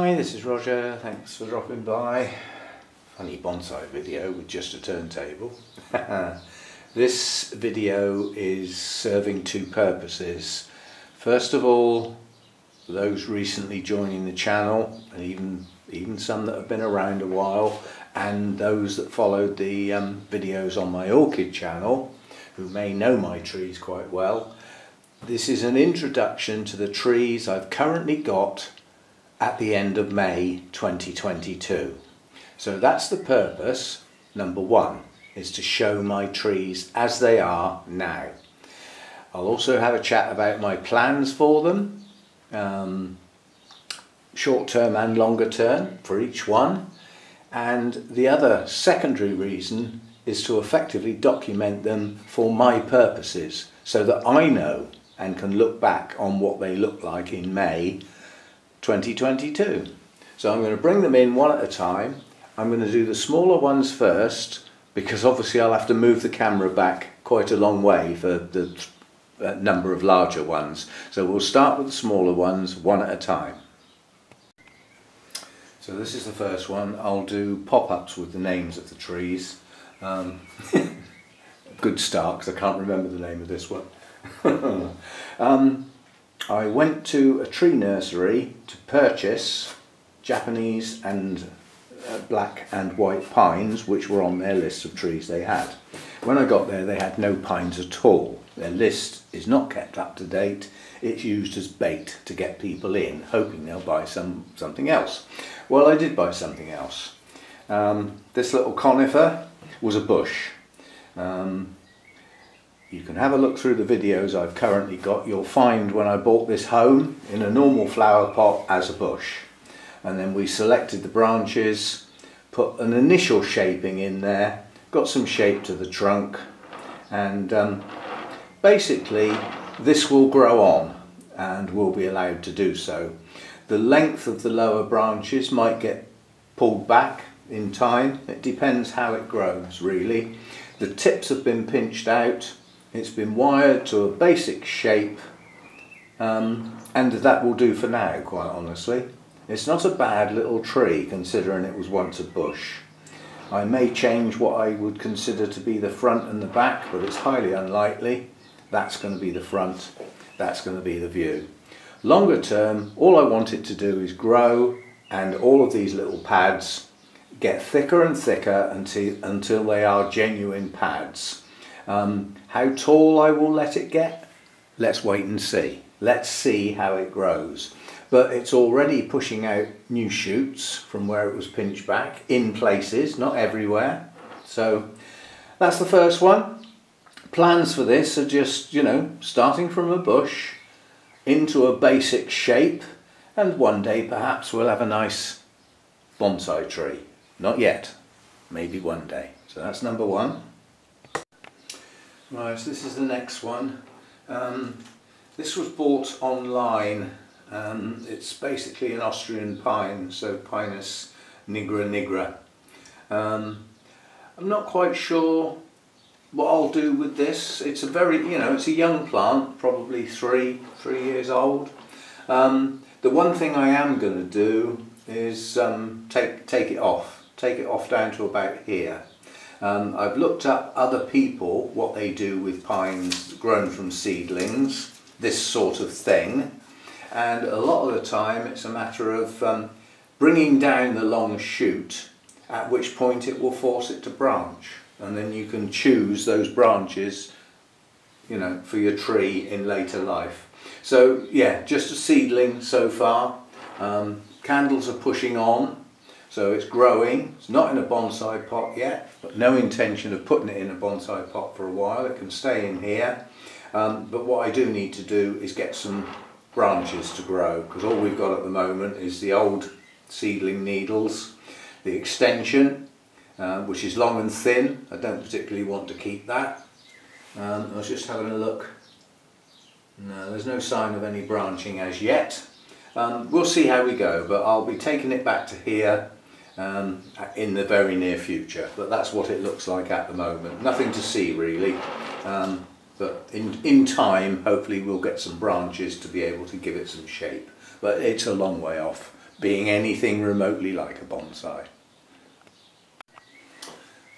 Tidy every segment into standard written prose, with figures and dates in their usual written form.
Hi, this is Roger. Thanks for dropping by. Funny bonsai video with just a turntable. This video is serving two purposes. First of all, for those recently joining the channel, and even some that have been around a while, and those that followed the videos on my Orchid channel, who may know my trees quite well. This is an introduction to the trees I've currently got at the end of May 2022. So that's the purpose. Number one is to show my trees as they are now. I'll also have a chat about my plans for them, short term and longer term for each one. And the other secondary reason is to effectively document them for my purposes so that I know and can look back on what they look like in May 2022. So I'm going to bring them in one at a time. I'm going to do the smaller ones first because obviously I'll have to move the camera back quite a long way for the number of larger ones. So we'll start with the smaller ones one at a time. So this is the first one. I'll do pop-ups with the names of the trees. Good start because I can't remember the name of this one. I went to a tree nursery to purchase Japanese and black and white pines, which were on their list of trees they had. When I got there, they had no pines at all. Their list is not kept up to date. It's used as bait to get people in, hoping they'll buy something else. Well, I did buy something else. This little conifer was a bush. You can have a look through the videos I've currently got. You'll find when I bought this home in a normal flower pot as a bush. And then we selected the branches, put an initial shaping in there, got some shape to the trunk, and basically this will grow on and will be allowed to do so. The length of the lower branches might get pulled back in time. It depends how it grows really. The tips have been pinched out. It's been wired to a basic shape, and that will do for now, quite honestly. It's not a bad little tree considering it was once a bush. I may change what I would consider to be the front and the back, but it's highly unlikely. That's going to be the front, that's going to be the view. Longer term, all I want it to do is grow, and all of these little pads get thicker and thicker until they are genuine pads. How tall I will let it get? Let's wait and see. Let's see how it grows. But it's already pushing out new shoots from where it was pinched back, in places, not everywhere. So that's the first one. Plans for this are just, starting from a bush into a basic shape, and one day perhaps we'll have a nice bonsai tree. Not yet, maybe one day. So that's number one. Right, so this is the next one. This was bought online. It's basically an Austrian pine, so Pinus nigra nigra. I'm not quite sure what I'll do with this. It's a very, it's a young plant, probably three years old. The one thing I am going to do is take it off down to about here. I've looked up other people, what they do with pines grown from seedlings, this sort of thing, and a lot of the time it's a matter of bringing down the long shoot, at which point it will force it to branch, and then you can choose those branches, for your tree in later life. So yeah, just a seedling so far. Candles are pushing on. So it's growing. It's not in a bonsai pot yet, but no intention of putting it in a bonsai pot for a while. It can stay in here. But what I do need to do is get some branches to grow, because all we've got at the moment is the old seedling needles, the extension, which is long and thin. I don't particularly want to keep that. I was just having a look. No, there's no sign of any branching as yet. We'll see how we go, but I'll be taking it back to here in the very near future, but that's what it looks like at the moment. Nothing to see really, but in time hopefully we'll get some branches to be able to give it some shape, but it's a long way off being anything remotely like a bonsai.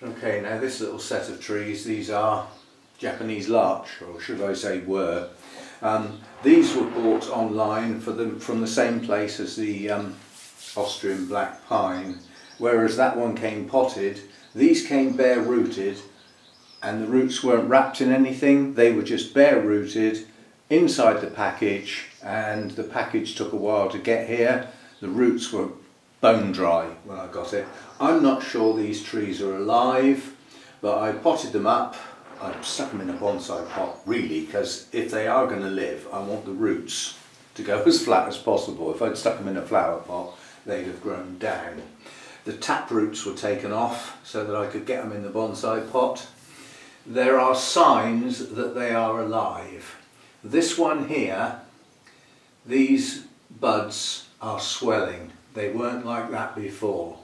Okay, now this little set of trees, these are Japanese larch, or should I say were. These were bought online from the same place as the Austrian black pine, whereas that one came potted. These came bare rooted, and the roots weren't wrapped in anything, they were just bare rooted inside the package, and the package took a while to get here. The roots were bone dry when I got it. I'm not sure these trees are alive, but I potted them up. I stuck them in a bonsai pot, really, because if they are going to live, I want the roots to go as flat as possible. If I'd stuck them in a flower pot, they'd have grown down. The tap roots were taken off so that I could get them in the bonsai pot. There are signs that they are alive. This one here, these buds are swelling. They weren't like that before.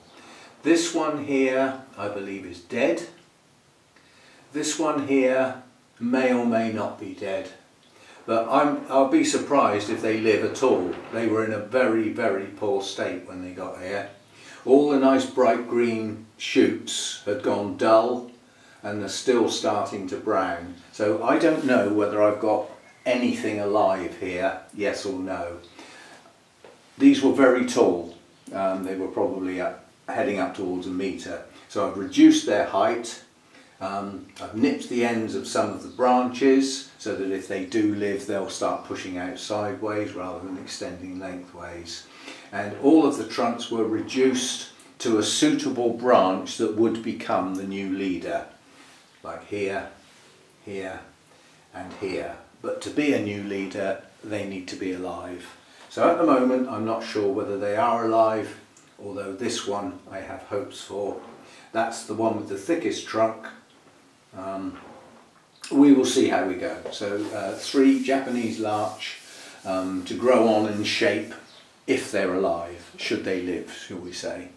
This one here, I believe, is dead. This one here may or may not be dead, but I'll be surprised if they live at all. They were in a very, very poor state when they got here. All the nice bright green shoots had gone dull and they're still starting to brown. So I don't know whether I've got anything alive here, yes or no. These were very tall. They were probably heading up towards 1 metre. So I've reduced their height. I've nipped the ends of some of the branches so that if they do live, they'll start pushing out sideways rather than extending lengthways. And all of the trunks were reduced to a suitable branch that would become the new leader, like here, here and here. But to be a new leader, they need to be alive. So at the moment, I'm not sure whether they are alive, although this one I have hopes for. That's the one with the thickest trunk. We will see how we go. So 3 Japanese larch to grow on and shape if they're alive, should they live, shall we say.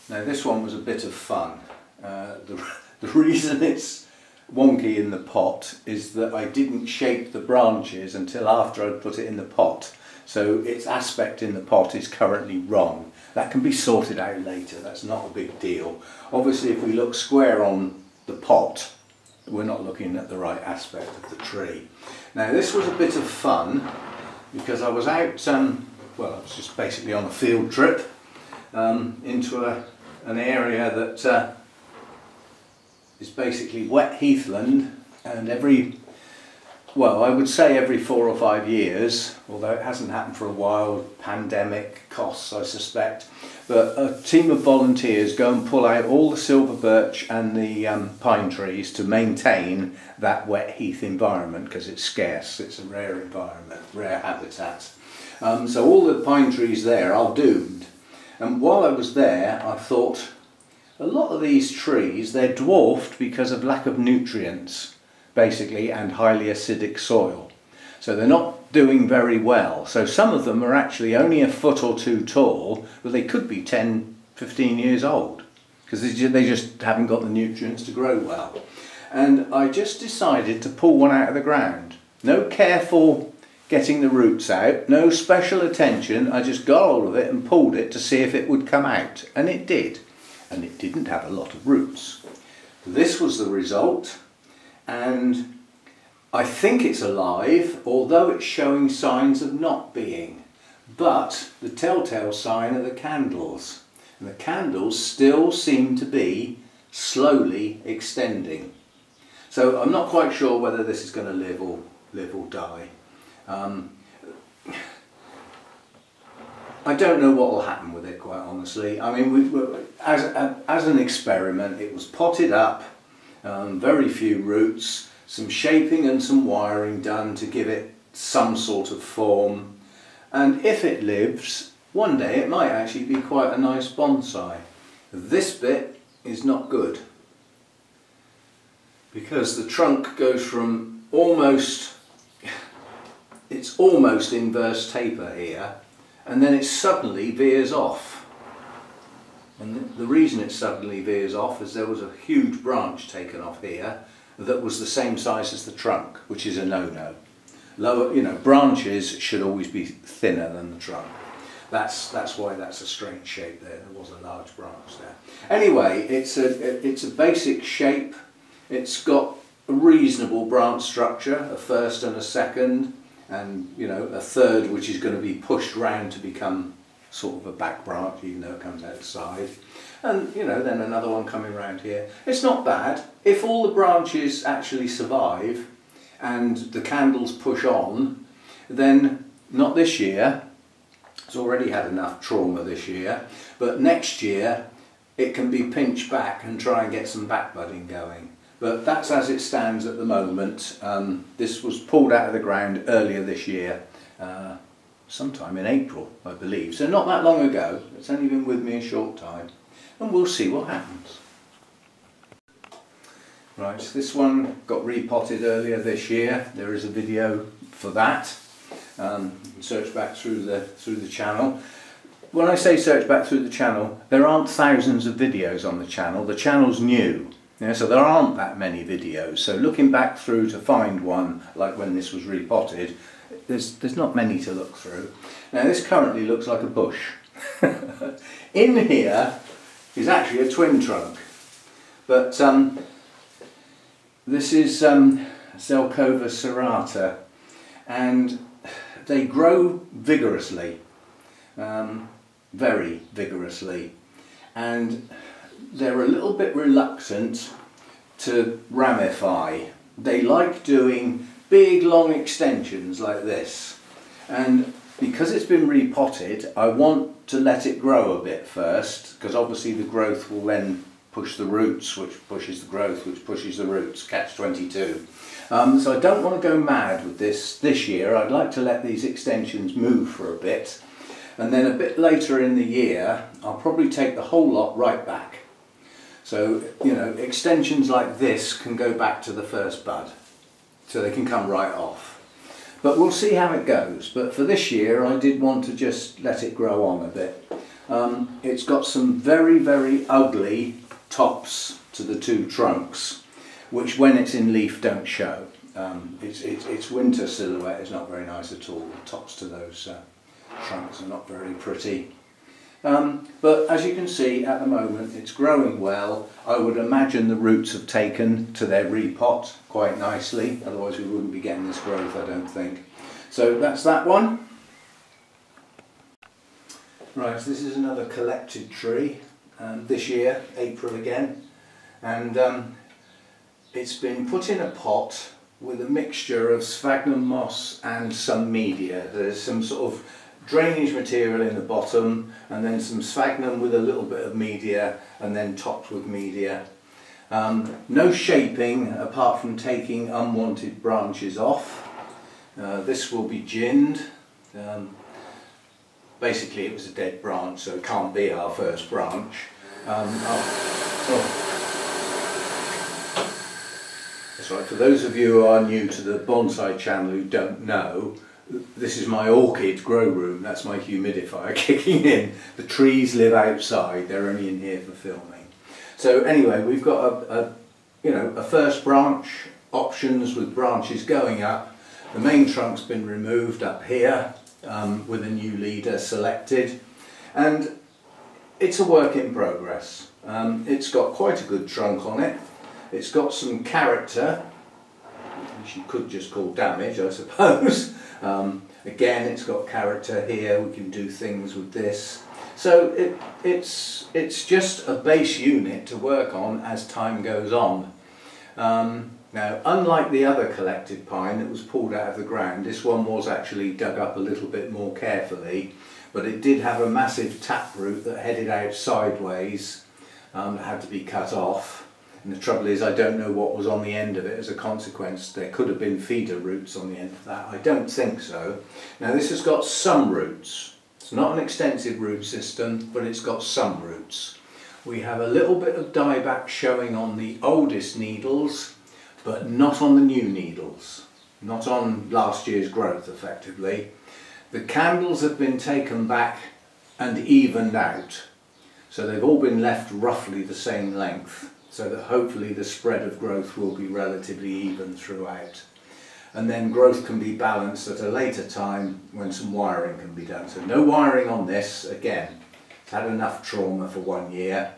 Now this one was a bit of fun. The reason it's wonky in the pot is that I didn't shape the branches until after I'd put it in the pot. So its aspect in the pot is currently wrong. That can be sorted out later, that's not a big deal. Obviously if we look square on the pot, we're not looking at the right aspect of the tree. Now this was a bit of fun because I was out, well I was just basically on a field trip into an area that is basically wet heathland, and I would say every 4 or 5 years, although it hasn't happened for a while, pandemic costs I suspect, but a team of volunteers go and pull out all the silver birch and the pine trees to maintain that wet heath environment, because it's scarce, it's a rare environment, rare habitat. So all the pine trees there are doomed, and while I was there I thought, a lot of these trees, they're dwarfed because of lack of nutrients, basically, and highly acidic soil. So they're not doing very well. So some of them are actually only a foot or 2 tall, but they could be 10, 15 years old, because they just haven't got the nutrients to grow well. And I just decided to pull one out of the ground. No careful getting the roots out, no special attention, I just got hold of it and pulled it to see if it would come out, and it did. And it didn't have a lot of roots. This was the result, and I think it's alive, although it's showing signs of not being. But the telltale sign are the candles, and the candles still seem to be slowly extending. So I'm not quite sure whether this is going to live or die. I don't know what will happen with it, quite honestly. I mean, as an experiment, it was potted up, very few roots, some shaping and some wiring done to give it some sort of form. And if it lives, one day it might actually be quite a nice bonsai. This bit is not good, because the trunk goes from it's almost inverse taper here, and then it suddenly veers off. And the reason it suddenly veers off is there was a huge branch taken off here that was the same size as the trunk, which is a no-no. lower, branches should always be thinner than the trunk. That's why that's a strange shape there. There was a large branch there. Anyway, it's a basic shape. It's got a reasonable branch structure, a first and a second, and a third which is going to be pushed round to become sort of a back branch, even though it comes outside. And then another one coming round here. It's not bad. If all the branches actually survive and the candles push on, then not this year. It's already had enough trauma this year, but next year it can be pinched back and try and get some back budding going. But that's as it stands at the moment. This was pulled out of the ground earlier this year, sometime in April, I believe. So not that long ago. It's only been with me a short time, and we'll see what happens. Right, this one got repotted earlier this year. There is a video for that. You can search back through the channel. When I say search back through the channel, there aren't thousands of videos on the channel. The channel's new, so there aren't that many videos. So looking back through to find one, like when this was repotted, there's not many to look through. Now this currently looks like a bush. In here is actually a twin trunk, but this is Zelkova serrata, and they grow vigorously, very vigorously, and they're a little bit reluctant to ramify. They like doing big long extensions like this, and because it's been repotted, I want to let it grow a bit first, because obviously the growth will then push the roots, which pushes the growth, which pushes the roots, catch-22. So I don't want to go mad with this year. I'd like to let these extensions move for a bit, and then a bit later in the year I'll probably take the whole lot right back. So extensions like this can go back to the first bud, so they can come right off. But we'll see how it goes. But for this year I did want to just let it grow on a bit. It's got some very, very ugly tops to the two trunks, which when it's in leaf don't show. Its winter silhouette is not very nice at all. The tops to those trunks are not very pretty. But as you can see at the moment it's growing well. I would imagine the roots have taken to their repot quite nicely, otherwise we wouldn't be getting this growth, I don't think. So that's that one. Right, so this is another collected tree, this year, April again, and it's been put in a pot with a mixture of sphagnum moss and some media. There's some sort of drainage material in the bottom, and then some sphagnum with a little bit of media, and then topped with media. No shaping apart from taking unwanted branches off. This will be ginned. Basically it was a dead branch, so it can't be our first branch. That's right, for those of you who are new to the Bonsai channel who don't know, this is my orchid grow room. That's my humidifier kicking in. The trees live outside, they're only in here for filming. So anyway, we've got a first branch, options with branches going up. The main trunk's been removed up here with a new leader selected, and it's a work in progress. It's got quite a good trunk on it. It's got some character, which you could just call damage, I suppose. Again, it's got character here. We can do things with this. So it's just a base unit to work on as time goes on. Now, unlike the other collected pine that was pulled out of the ground, this one was actually dug up a little bit more carefully, but it did have a massive taproot that headed out sideways, that had to be cut off. And the trouble is, I don't know what was on the end of it as a consequence. There could have been feeder roots on the end of that. I don't think so. Now this has got some roots. It's not an extensive root system, but it's got some roots. We have a little bit of dieback showing on the oldest needles, but not on the new needles. Not on last year's growth, effectively. The candles have been taken back and evened out. So they've all been left roughly the same length, so that hopefully the spread of growth will be relatively even throughout. and then growth can be balanced at a later time when some wiring can be done. So no wiring on this. Again, it's had enough trauma for 1 year.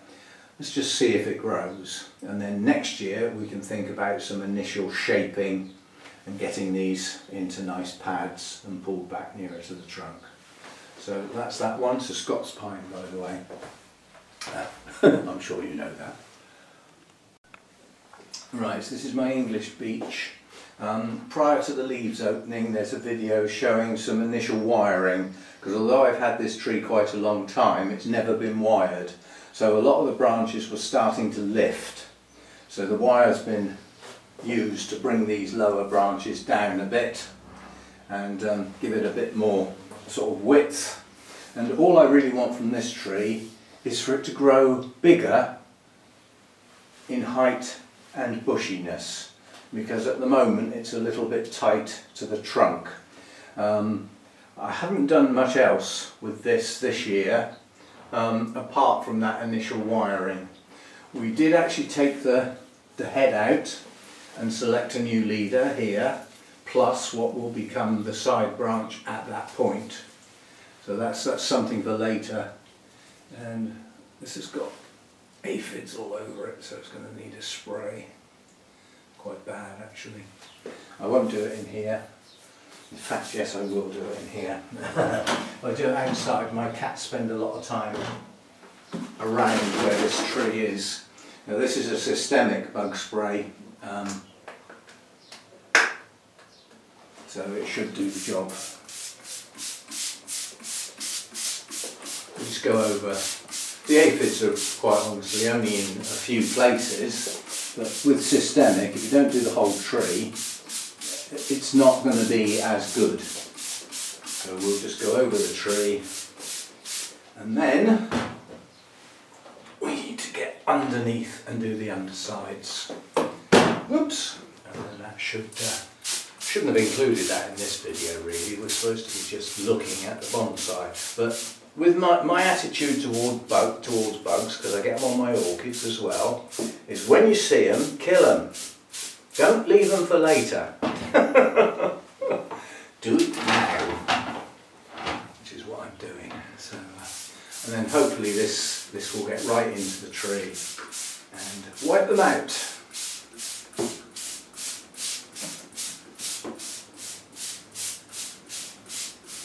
Let's just see if it grows, and then next year we can think about some initial shaping and getting these into nice pads and pulled back nearer to the trunk. So that's that one. So Scots pine, by the way. I'm sure you know that. Right, so this is my English beech. Prior to the leaves opening, there's a video showing some initial wiring, because although I've had this tree quite a long time, it's never been wired. So a lot of the branches were starting to lift. So the wire's been used to bring these lower branches down a bit and give it a bit more sort of width. And all I really want from this tree is for it to grow bigger in height and bushiness, because at the moment it's a little bit tight to the trunk. I haven't done much else with this year apart from that initial wiring. We did actually take the head out and select a new leader here, plus what will become the side branch at that point. So that's something for later. And this has got aphids all over it, so it's going to need a spray. Quite bad actually. I won't do it in here. In fact, yes, I will do it in here. I do it outside. My cats spend a lot of time around where this tree is. Now, this is a systemic bug spray, so it should do the job. Just go over. The aphids are quite honestly only in a few places, but with systemic, if you don't do the whole tree, it's not going to be as good. So we'll just go over the tree, and then we need to get underneath and do the undersides. Whoops! And then that shouldn't have included that in this video really. We're supposed to be just looking at the bonsai. But with my attitude towards bugs, because I get them on my orchids as well, is when you see them, kill them. Don't leave them for later. Do it now, which is what I'm doing. So, and then hopefully this will get right into the tree and wipe them out.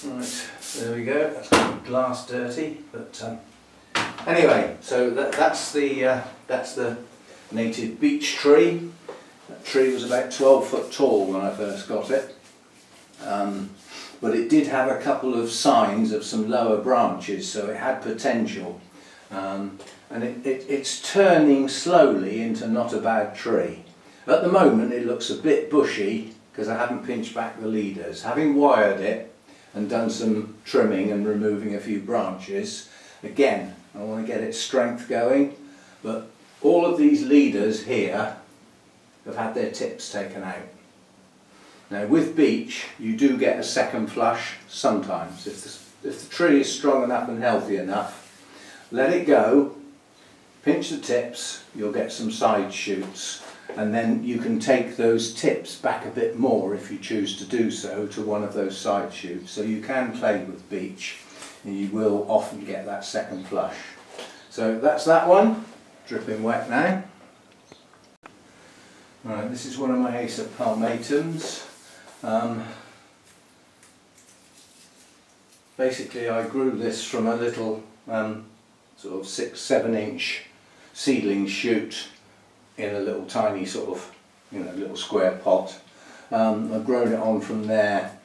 Right, there we go. That's got the glass dirty, but anyway, so that's the native beech tree. That tree was about 12 foot tall when I first got it, but it did have a couple of signs of some lower branches, so it had potential, and it's turning slowly into not a bad tree. At the moment it looks a bit bushy because I haven't pinched back the leaders. Having wired it and done some trimming and removing a few branches, again I want to get its strength going, but all of these leaders here have had their tips taken out. Now with beech you do get a second flush sometimes. If the tree is strong enough and healthy enough, let it go, pinch the tips, you'll get some side shoots, and then you can take those tips back a bit more if you choose to do so to one of those side shoots. So you can play with beech and you will often get that second flush. So that's that one, dripping wet now. Right, this is one of my Acer palmatums. Basically I grew this from a little sort of 6-7 inch seedling shoot in a little tiny sort of, little square pot. I've grown it on from there.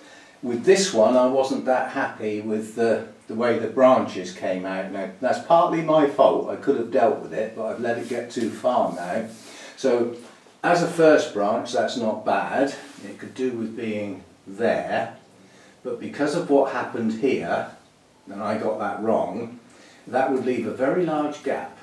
With this one I wasn't that happy with the way the branches came out. Now that's partly my fault, I could have dealt with it, but I've let it get too far now. So as a first branch that's not bad, it could do with being there, but because of what happened here, and I got that wrong, that would leave a very large gap.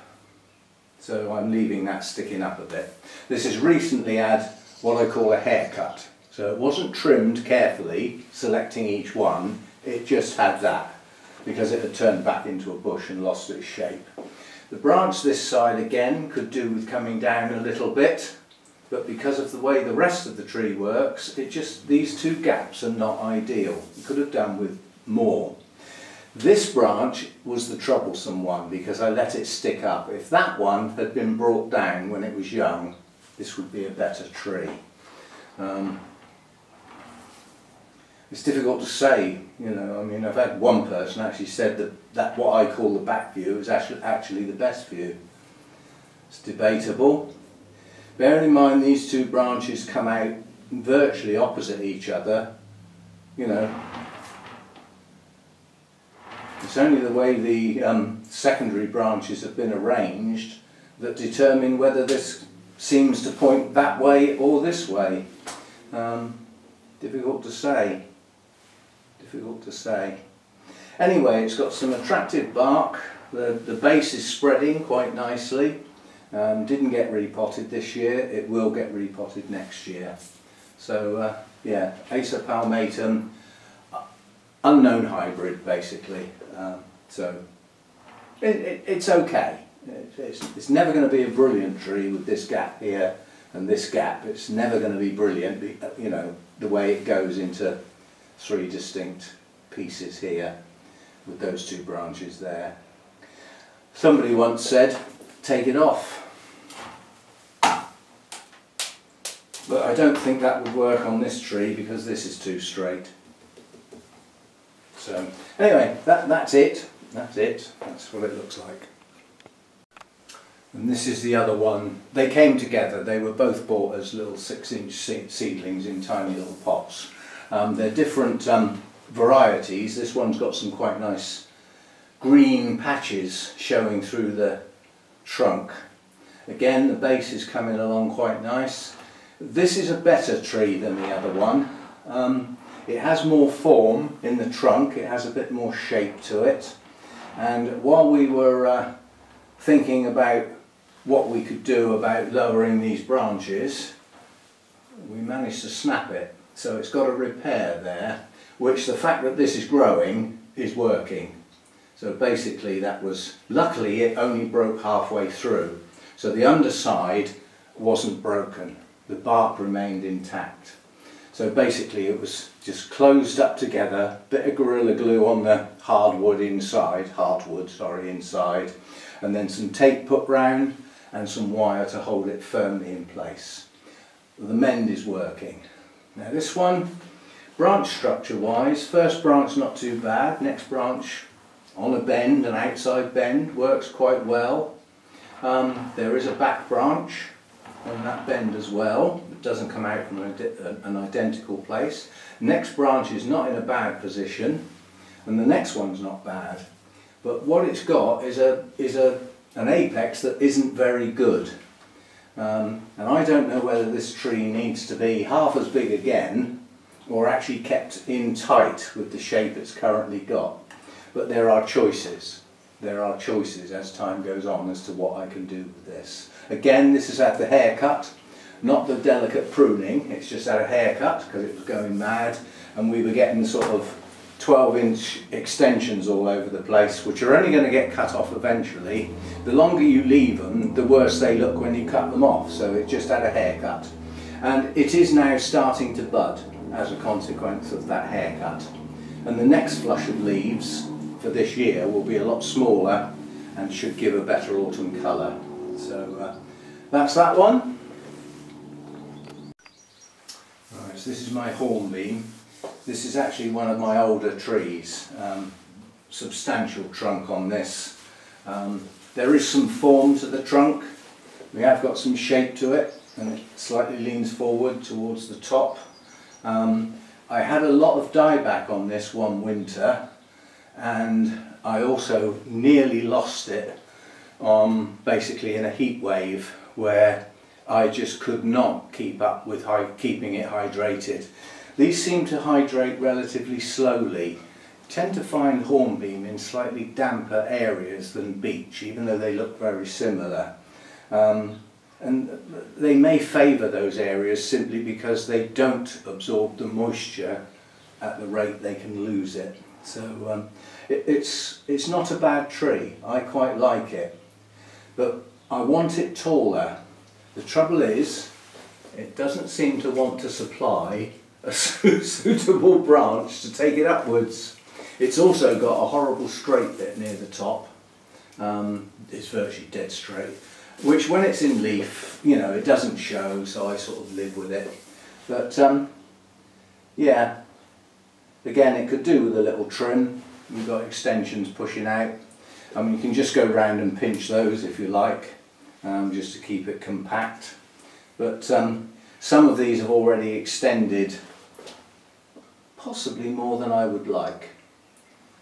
So I'm leaving that sticking up a bit. This has recently had what I call a haircut. So it wasn't trimmed carefully, selecting each one, it just had that, because it had turned back into a bush and lost its shape. The branch this side again could do with coming down a little bit, but because of the way the rest of the tree works, these two gaps are not ideal. You could have done with more. This branch was the troublesome one because I let it stick up. If that one had been brought down when it was young, this would be a better tree. It's difficult to say, you know. I mean, I've had one person actually said that what I call the back view is actually the best view. It's debatable. Bearing in mind these two branches come out virtually opposite each other, you know. It's only the way the secondary branches have been arranged that determine whether this seems to point that way or this way. Difficult to say. Difficult to say. Anyway, it's got some attractive bark. The base is spreading quite nicely. Didn't get repotted this year. It will get repotted next year. So yeah, Acer palmatum, unknown hybrid basically. So it's okay. It's never going to be a brilliant tree with this gap here and this gap. It's never going to be brilliant, you know, the way it goes into three distinct pieces here with those two branches there. Somebody once said, take it off. But I don't think that would work on this tree because this is too straight. So anyway, that's it. That's it. That's what it looks like. And this is the other one. They came together. They were both bought as little 6-inch seedlings in tiny little pots. They're different varieties. This one's got some quite nice green patches showing through the trunk. Again, the base is coming along quite nice. This is a better tree than the other one. It has more form in the trunk. It has a bit more shape to it. And while we were thinking about what we could do about lowering these branches, we managed to snap it. So it's got a repair there, which the fact that this is growing is working. So basically that was, luckily it only broke halfway through. So the underside wasn't broken. The bark remained intact. So basically it was just closed up together, bit of Gorilla Glue on the hardwood inside, inside, and then some tape put round and some wire to hold it firmly in place. The mend is working. Now this one, branch structure wise, first branch not too bad, next branch on a bend, an outside bend, works quite well. There is a back branch on that bend as well. It doesn't come out from an identical place. Next branch is not in a bad position, and the next one's not bad. But what it's got is an apex that isn't very good. And I don't know whether this tree needs to be half as big again or actually kept in tight with the shape it's currently got. But there are choices. There are choices as time goes on as to what I can do with this. Again, this is at the haircut, not the delicate pruning. It's just at a haircut because it was going mad and we were getting sort of 12-inch extensions all over the place, which are only going to get cut off eventually. The longer you leave them, the worse they look when you cut them off. So it just had a haircut. And it is now starting to bud as a consequence of that haircut. And the next flush of leaves for this year will be a lot smaller and should give a better autumn colour. So that's that one. Right, so this is my hornbeam. This is actually one of my older trees. Substantial trunk on this. There is some form to the trunk. We have got some shape to it and it slightly leans forward towards the top. I had a lot of dieback on this one winter, and I also nearly lost it basically in a heat wave where I just could not keep up with keeping it hydrated. These seem to hydrate relatively slowly. Tend to find hornbeam in slightly damper areas than beech, even though they look very similar. And they may favour those areas simply because they don't absorb the moisture at the rate they can lose it. So it's not a bad tree. I quite like it, but I want it taller. The trouble is it doesn't seem to want to supply a suitable branch to take it upwards. It's also got a horrible straight bit near the top. It's virtually dead straight, which when it's in leaf, you know, it doesn't show, so I sort of live with it. But yeah, again, it could do with a little trim. You've got extensions pushing out. I mean, you can just go round and pinch those if you like, just to keep it compact. But some of these have already extended possibly more than I would like.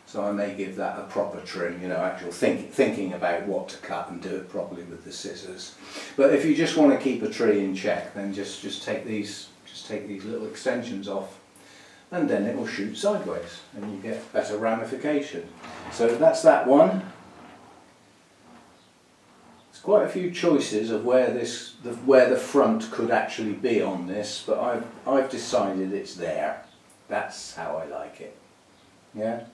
So I may give that a proper trim, you know, actual thinking about what to cut and do it properly with the scissors. But if you just want to keep a tree in check, then just take these little extensions off, and then it will shoot sideways and you get better ramification. So that's that one. There's quite a few choices of where the front could actually be on this, but I've decided it's there. That's how I like it. Yeah.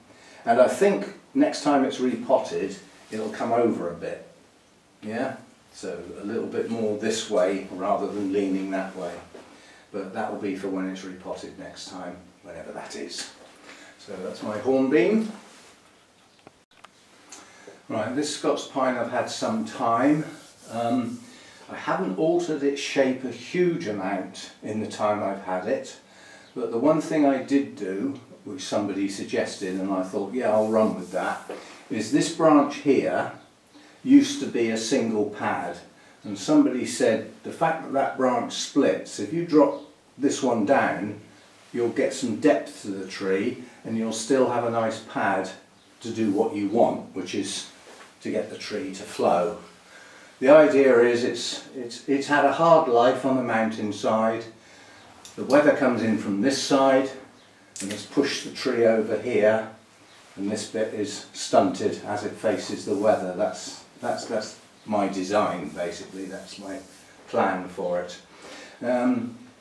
And I think next time it's repotted, it'll come over a bit. Yeah. So a little bit more this way rather than leaning that way. But that will be for when it's repotted next time, whenever that is. So that's my hornbeam. Right, this Scots pine I've had some time. I haven't altered its shape a huge amount in the time I've had it, but the one thing I did do, which somebody suggested and I thought, yeah, I'll run with that, is this branch here used to be a single pad, and somebody said the fact that that branch splits, if you drop this one down, you'll get some depth to the tree and you'll still have a nice pad to do what you want, which is to get the tree to flow. The idea is it's had a hard life on the mountainside. The weather comes in from this side and it's pushed the tree over here, and this bit is stunted as it faces the weather. That's my design, basically. That's my plan for it.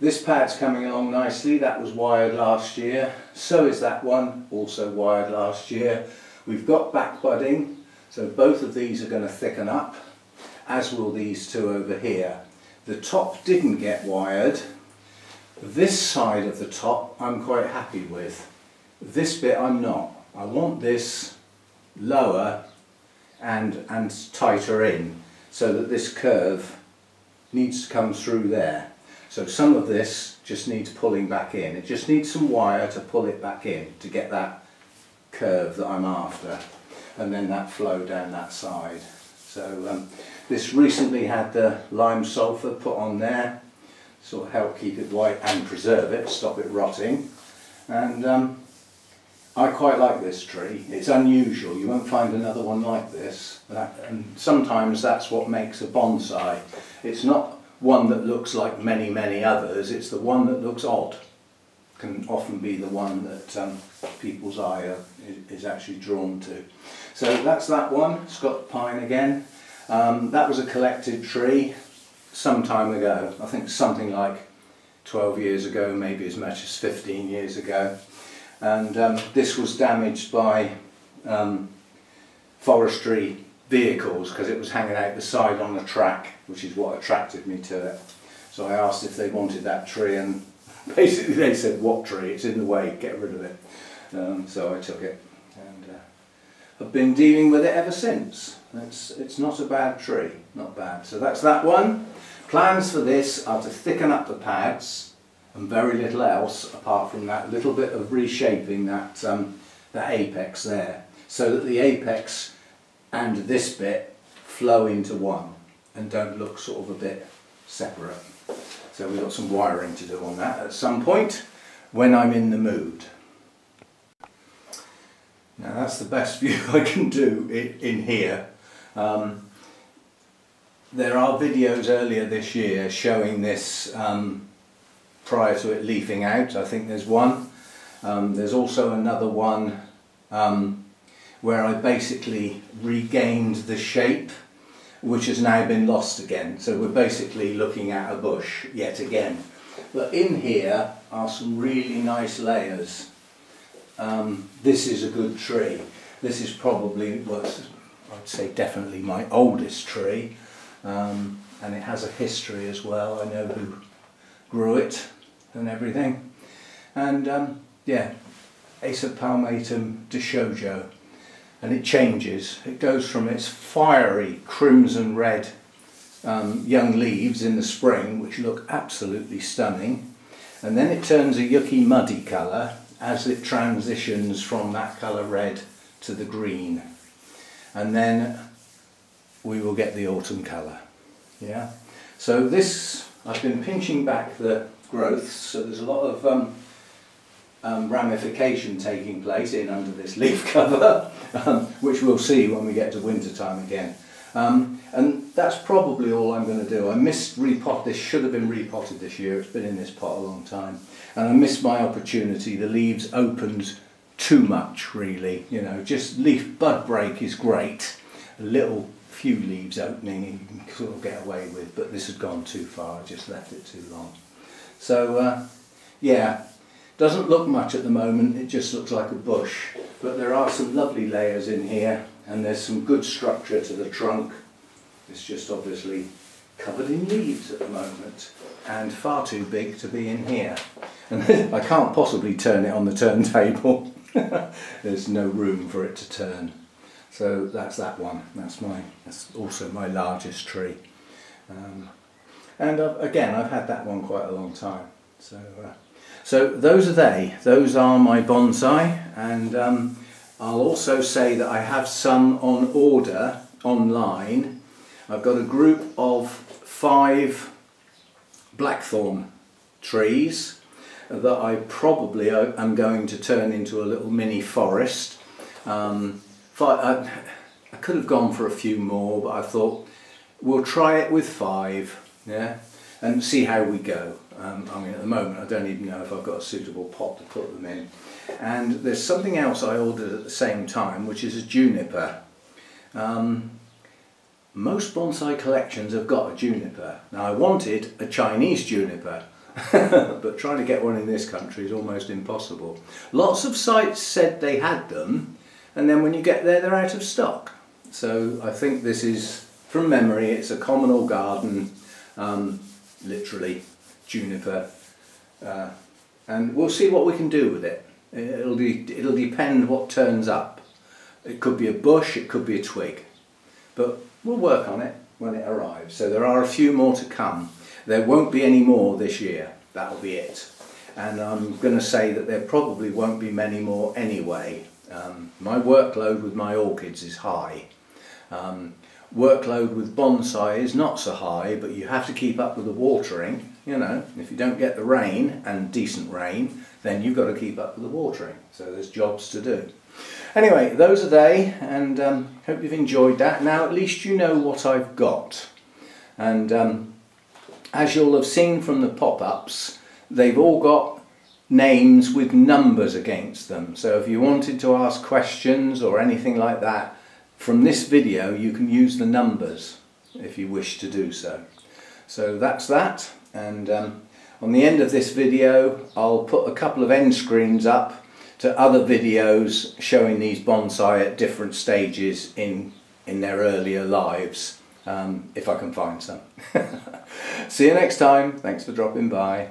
This pad's coming along nicely. That was wired last year. So is that one, also wired last year. We've got back budding, so both of these are going to thicken up, as will these two over here. The top didn't get wired. This side of the top I'm quite happy with. This bit I'm not. I want this lower and tighter in, so that this curve needs to come through there. So some of this just needs pulling back in. It just needs some wire to pull it back in to get that curve that I'm after, and then that flow down that side. So this recently had the lime sulphur put on there, sort of help keep it white and preserve it, stop it rotting. And I quite like this tree. It's unusual. You won't find another one like this. And sometimes that's what makes a bonsai. It's not one that looks like many others. It's the one that looks odd. Can often be the one that people's eye is actually drawn to. So that's that one, Scots pine again. That was a collected tree some time ago. I think something like 12 years ago, maybe as much as 15 years ago. And this was damaged by forestry vehicles because it was hanging out the side on the track, which is what attracted me to it. So I asked if they wanted that tree, and basically they said, what tree? It's in the way, get rid of it. So I took it, and I've been dealing with it ever since. It's not a bad tree, not bad. So that's that one. Plans for this are to thicken up the pads and very little else apart from that little bit of reshaping that apex there, so that the apex and this bit flow into one and don't look sort of a bit separate. So we've got some wiring to do on that at some point when I'm in the mood. Now that's the best view I can do in here. There are videos earlier this year showing this prior to it leafing out. I think there's one. There's also another one where I basically regained the shape, which has now been lost again. So we're basically looking at a bush yet again. But in here are some really nice layers. This is a good tree. This is probably, well, I'd say definitely my oldest tree, and it has a history as well. I know who grew it and everything. And yeah, Ace of Palmatum de Shoujo, and it changes. It goes from its fiery crimson red young leaves in the spring, which look absolutely stunning, and then it turns a yucky muddy colour as it transitions from that colour red to the green, and then we will get the autumn colour. Yeah. So this, I've been pinching back the growths, so there's a lot of ramification taking place in under this leaf cover, which we'll see when we get to winter time again. And that's probably all I'm going to do. I missed repot. This should have been repotted this year. It's been in this pot a long time, and I missed my opportunity. The leaves opened too much, really. You know, just leaf bud break is great. A little few leaves opening you can sort of get away with, but this has gone too far. I just left it too long. So yeah, doesn't look much at the moment. It just looks like a bush, but there are some lovely layers in here, and there's some good structure to the trunk. It's just obviously covered in leaves at the moment and far too big to be in here. And I can't possibly turn it on the turntable. There's no room for it to turn. So that's that one. That's also my largest tree. And again, I've had that one quite a long time. So those are they. Those are my bonsai, and I'll also say that I have some on order online. I've got a group of 5 blackthorn trees that I probably am going to turn into a little mini forest. I could have gone for a few more, but I thought we'll try it with 5, yeah, and see how we go. I mean, at the moment I don't even know if I've got a suitable pot to put them in. And there's something else I ordered at the same time, which is a juniper. Most bonsai collections have got a juniper. Now, I wanted a Chinese juniper, but trying to get one in this country is almost impossible. Lots of sites said they had them, and then when you get there, they're out of stock. So I think this is, from memory, it's a common or garden, literally, juniper. And we'll see what we can do with it. It'll depend what turns up. It could be a bush, it could be a twig. But we'll work on it when it arrives. So there are a few more to come. There won't be any more this year. That'll be it. And I'm going to say that there probably won't be many more anyway. My workload with my orchids is high. Workload with bonsai is not so high, but you have to keep up with the watering. You know, if you don't get the rain, and decent rain, then you've got to keep up with the watering. So there's jobs to do. Anyway, those are they, and hope you've enjoyed that. Now at least you know what I've got. And as you'll have seen from the pop-ups, they've all got names with numbers against them. So if you wanted to ask questions or anything like that, from this video you can use the numbers if you wish to do so. So that's that, and on the end of this video I'll put a couple of end screens up to other videos showing these bonsai at different stages in their earlier lives, if I can find some. See you next time. Thanks for dropping by.